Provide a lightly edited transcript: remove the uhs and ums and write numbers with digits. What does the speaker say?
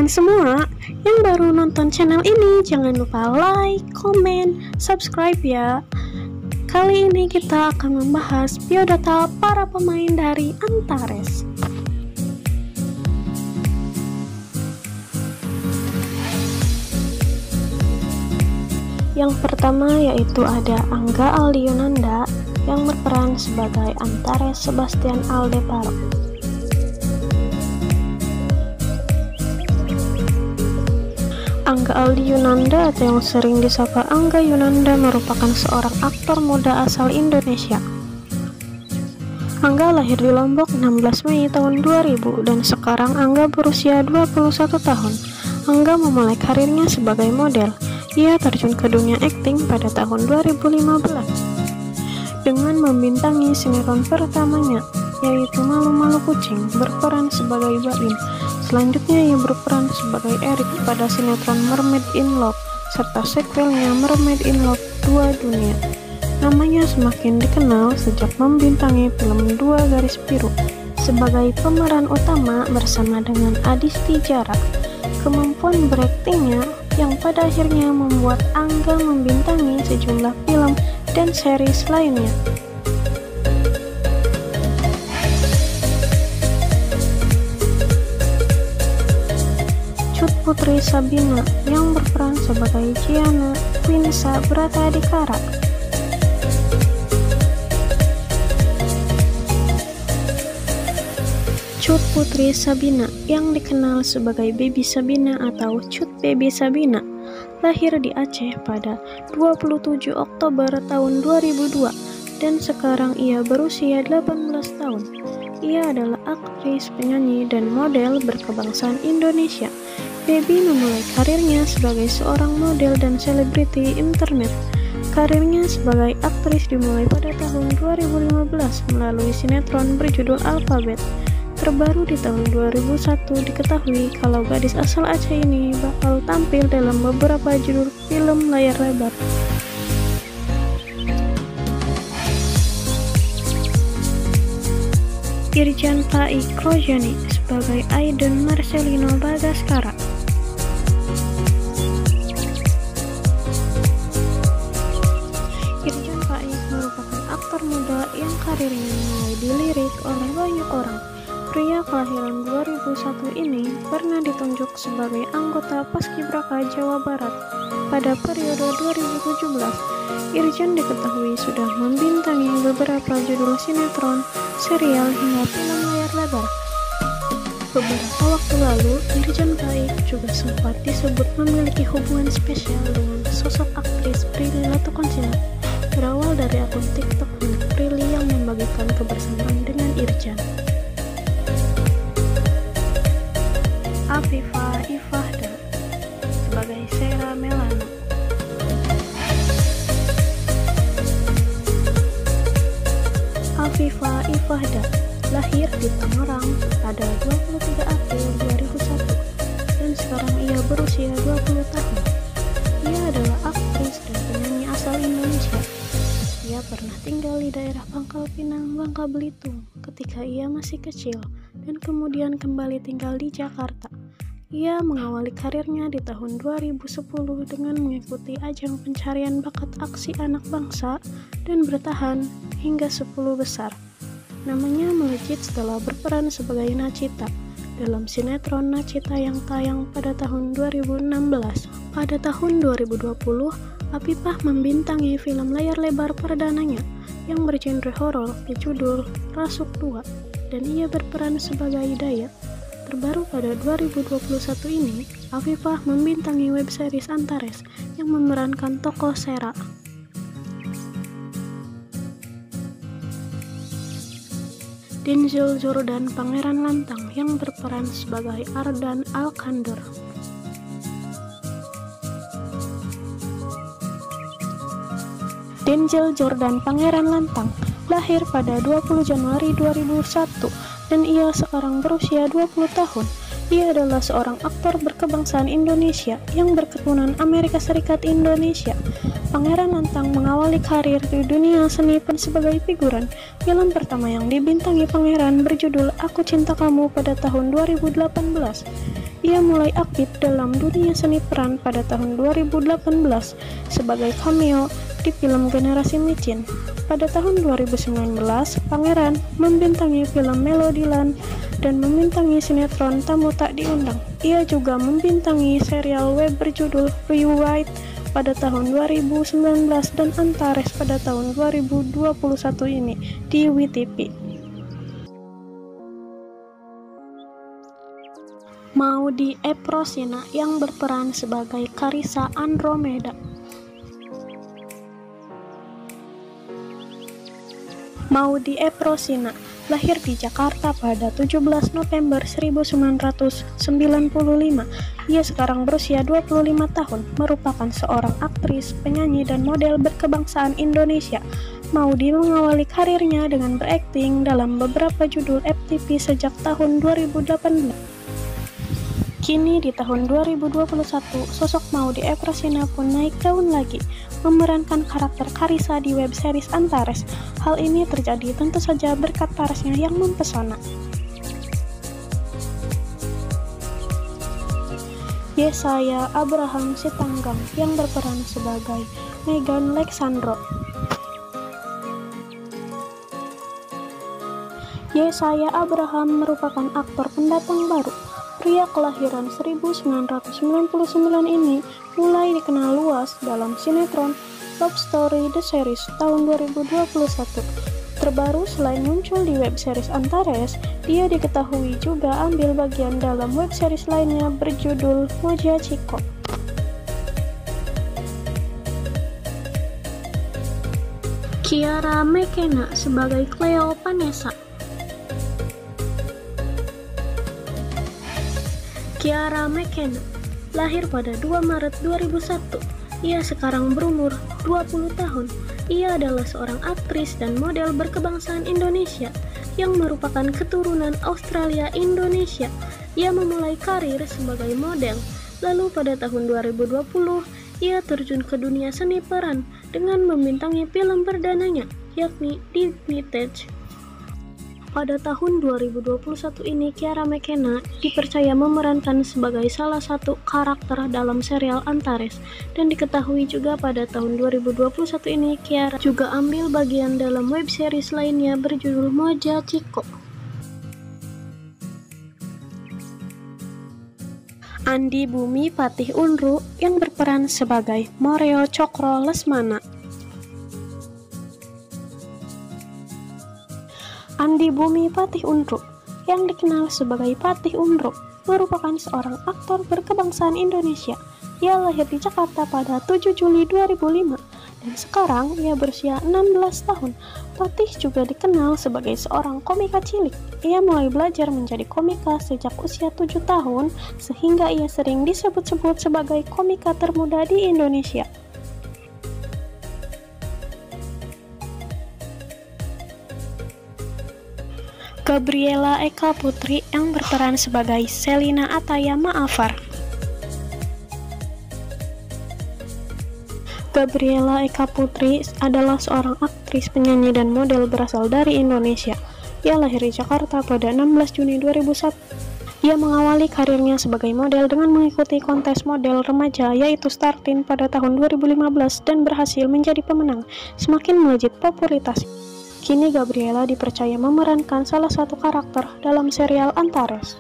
teman-teman semua yang baru nonton channel ini, jangan lupa like, komen, subscribe ya. Kali ini kita akan membahas biodata para pemain dari Antares. Yang pertama yaitu ada Angga Aldi-Yunanda yang berperan sebagai Antares Sebastian Aldeparo. Angga Aldi-Yunanda atau yang sering disapa Angga Yunanda merupakan seorang aktor muda asal Indonesia. Angga lahir di Lombok 16 Mei tahun 2000 dan sekarang Angga berusia 21 tahun. Angga memulai karirnya sebagai model. Ia terjun ke dunia akting pada tahun 2015 dengan membintangi sinetron pertamanya yaitu Malu-Malu Kucing, berperan sebagai Baim. Selanjutnya ia berperan sebagai Erik pada sinetron Mermaid in Love serta sequelnya Mermaid in Love 2 Dunia. Namanya semakin dikenal sejak membintangi film Dua Garis Biru sebagai pemeran utama bersama dengan Adisti Jara. Kemampuan beraktingnya yang pada akhirnya membuat Angga membintangi sejumlah film dan series lainnya. Cut Putri Sabina yang berperan sebagai Giana Quinsa Bratadikara. Cut Putri Sabina yang dikenal sebagai Baby Sabina atau Cut Baby Sabina lahir di Aceh pada 27 Oktober tahun 2002 dan sekarang ia berusia 18 tahun. Ia adalah aktris, penyanyi, dan model berkebangsaan Indonesia. Baby memulai karirnya sebagai seorang model dan selebriti internet. Karirnya sebagai aktris dimulai pada tahun 2015 melalui sinetron berjudul Alfabet. Terbaru di tahun 2001 diketahui kalau gadis asal Aceh ini bakal tampil dalam beberapa judul film layar lebar. Irjan Pai Krojani sebagai Aiden Marcelino Bagaskara. Irjan Pai merupakan aktor muda yang karirnya mulai dilirik oleh banyak orang. Pria kelahiran 2001 ini pernah ditunjuk sebagai anggota Paskibraka Jawa Barat pada periode 2017. Irjan diketahui sudah membintangi beberapa judul sinetron, serial, hingga film layar lebar. Beberapa waktu lalu, Irjan Pai juga sempat disebut memiliki hubungan spesial dengan sosok aktris Prilly Latuconsina. Berawal dari akun TikTok milik Prilly yang membagikan kebersamaan dengan Irjan. Afifa Ifahda sebagai Sera Melano. Afifa Ifahda lahir di Tangerang pada 23 April 2001 dan sekarang ia berusia 20 tahun. Ia adalah aktris dan penyanyi asal Indonesia. Ia pernah tinggal di daerah Pangkal Pinang, Bangka Belitung ketika ia masih kecil dan kemudian kembali tinggal di Jakarta. Ia mengawali karirnya di tahun 2010 dengan mengikuti ajang pencarian bakat aksi anak bangsa dan bertahan hingga 10 besar. Namanya melejit setelah berperan sebagai Nachita dalam sinetron Nachita yang tayang pada tahun 2016. Pada tahun 2020, Afifah membintangi film layar lebar perdananya yang bergenre horor berjudul Rasuk 2 dan ia berperan sebagai Daya. Terbaru pada 2021 ini, Afifah membintangi web series Antares yang memerankan tokoh Sera. Denzel Jordan Pangeran Lantang yang berperan sebagai Ardan Alkandor. Denzel Jordan Pangeran Lantang lahir pada 20 Januari 2001 dan ia sekarang berusia 20 tahun. Ia adalah seorang aktor berkebangsaan Indonesia yang berketurunan Amerika Serikat Indonesia. Pangeran Lantang mengawali karir di dunia seni sebagai figuran. Film pertama yang dibintangi Pangeran berjudul Aku Cinta Kamu pada tahun 2018. ia mulai aktif dalam dunia seni peran pada tahun 2018 sebagai cameo di film Generasi Micin. Pada tahun 2019, Pangeran membintangi film Melodiland dan membintangi sinetron Tamu Tak Diundang. Ia juga membintangi serial web berjudul Rewrite pada tahun 2019 dan Antares pada tahun 2021 ini di WTV. Maudy Eprosina yang berperan sebagai Carissa Andromeda. Maudy Eprosina lahir di Jakarta pada 17 November 1995. Ia sekarang berusia 25 tahun, merupakan seorang aktris, penyanyi, dan model berkebangsaan Indonesia. Maudy mengawali karirnya dengan berakting dalam beberapa judul FTV sejak tahun 2018. Kini di tahun 2021, sosok Maudy Eprosina pun naik daun lagi, memerankan karakter Carissa di web series Antares. Hal ini terjadi tentu saja berkat parasnya yang mempesona. Yesaya Abraham Sitanggang yang berperan sebagai Megan Alexandro. Yesaya Abraham merupakan aktor pendatang baru. Pria kelahiran 1999 ini mulai dikenal luas dalam sinetron Love Story The Series tahun 2021. Terbaru, selain muncul di web series Antares, dia diketahui juga ambil bagian dalam web series lainnya berjudul Moja Ciko. Ciara McKenna sebagai Cleo Vanessa. Ciara McKenna lahir pada 2 Maret 2001. Ia sekarang berumur 20 tahun. Ia adalah seorang aktris dan model berkebangsaan Indonesia yang merupakan keturunan Australia Indonesia. Ia memulai karir sebagai model. Lalu pada tahun 2020, ia terjun ke dunia seni peran dengan membintangi film perdananya, yakni Dignitage. Pada tahun 2021 ini, Ciara McKenna dipercaya memerankan sebagai salah satu karakter dalam serial Antares, dan diketahui juga pada tahun 2021 ini Ciara juga ambil bagian dalam web series lainnya berjudul Moja Ciko. Andi Bumi Patih Unru yang berperan sebagai Moreo Cokro Lesmana. Andi Bumi Patih Unru yang dikenal sebagai Patih Unru merupakan seorang aktor berkebangsaan Indonesia. Ia lahir di Jakarta pada 7 Juli 2005 dan sekarang ia berusia 16 tahun. Patih juga dikenal sebagai seorang komika cilik. Ia mulai belajar menjadi komika sejak usia 7 tahun sehingga ia sering disebut-sebut sebagai komika termuda di Indonesia. Gabriela Eka Putri yang berperan sebagai Selina Ataya Maafar. Gabriela Eka Putri adalah seorang aktris, penyanyi, dan model berasal dari Indonesia. Ia lahir di Jakarta pada 16 Juni 2001. Ia mengawali karirnya sebagai model dengan mengikuti kontes model remaja yaitu Star Teen pada tahun 2015 dan berhasil menjadi pemenang, semakin melejit popularitas. Kini Gabriela dipercaya memerankan salah satu karakter dalam serial Antares.